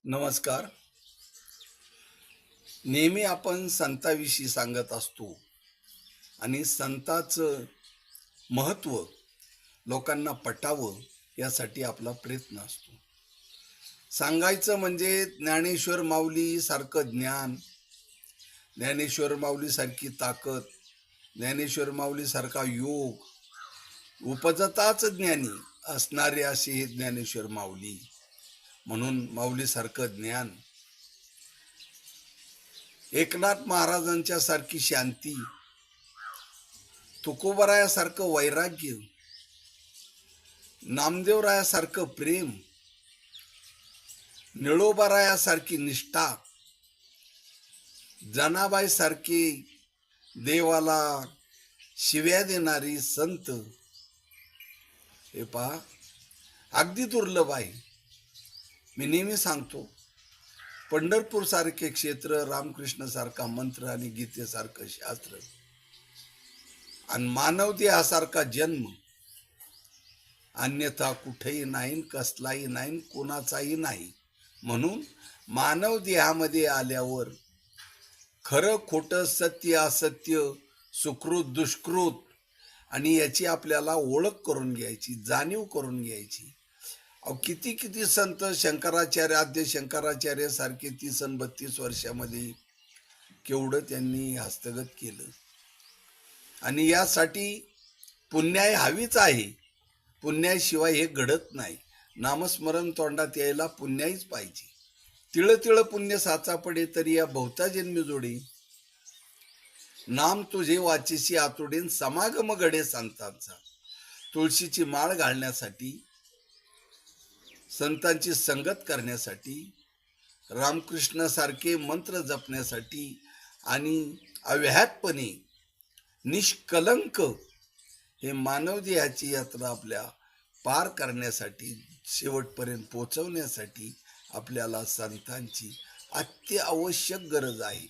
नमस्कार. नेहमी आपण संताविषयी सांगत असतो आणि संताचं महत्त्व लोकांना पटावं यासाठी आपला प्रयत्न असतो. सांगायचं म्हणजे ज्ञानेश्वर माऊली सारखं ज्ञान, ज्ञानेश्वर माऊली सारखी ताकद, ज्ञानेश्वर माऊली सारखा योग, उपजताच ज्ञानी असणारे असे हे ज्ञानेश्वर माऊली. म्हणून माऊलीसारखं ज्ञान, एकनाथ महाराजांच्या सारखी शांती, तुकोबरायासारखं वैराग्य, नामदेवरायासारखं प्रेम, निळोबारायासारखी निष्ठा, जनाबाई सारखी देवाला शिव्या देणारी संत, हे पहा अगदी दुर्लभ आहे. मी नेहमी सांगतो, पंढरपूर सारखे क्षेत्र, रामकृष्ण सारखा मंत्र आणि गीतेसारखं शास्त्र आणि मानव देहासारखा जन्म अन्यथा कुठेही नाही, कसलाही नाही, कोणाचाही नाही. म्हणून मानव देहामध्ये आल्यावर खरं खोटं, सत्य असत्य, सुकृत दुष्कृत आणि याची आपल्याला ओळख करून घ्यायची, जाणीव करून घ्यायची. अहो किती किती संत, शंकराचार्य, आद्य शंकराचार्य सारखे 30 आणि 32 वर्षामध्ये केवढं त्यांनी हस्तगत केलं. आणि यासाठी पुण्याई हवीच आहे. पुण्याशिवाय हे घडत नाही. नामस्मरण तोंडात यायला पुण्याईच पाहिजे. तिळ तिळ पुण्य साचा पडे तरी या बहुता जन्मी जोडे, नाम तुझे वाचेशी आतुडेन समागम घडे संतांचा. तुळशीची माळ घालण्यासाठी, संतांची संगत करण्यासाठी, रामकृष्ण सारखे मंत्र जपण्यासाठी आणि अव्याहतपणे निष्कलंक हे मानव देहाची यात्रा आपल्या पार करण्यासाठी, शेवटपर्यंत पोचवण्यासाठी आपल्याला संतांची अत्यावश्यक गरज आहे.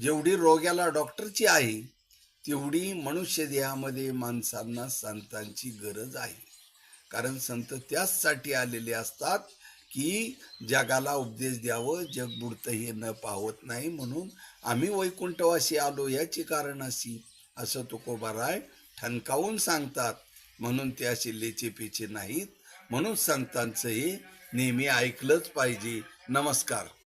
जेवढी रोग्याला डॉक्टरची आहे, तेवढी मनुष्य देहामध्ये माणसांना संतांची गरज आहे. कारण संत त्याचसाठी आलेले असतात की जगाला उपदेश द्यावं. जग बुडतं हे न पावत नाही, म्हणून आम्ही वैकुंठवासी आलो याची कारण अशी, असं तुकोबाराय ठणकावून सांगतात. म्हणून ते असे लेचेपेचे नाहीत. म्हणून संतांचं हे नेहमी ऐकलंच पाहिजे. नमस्कार.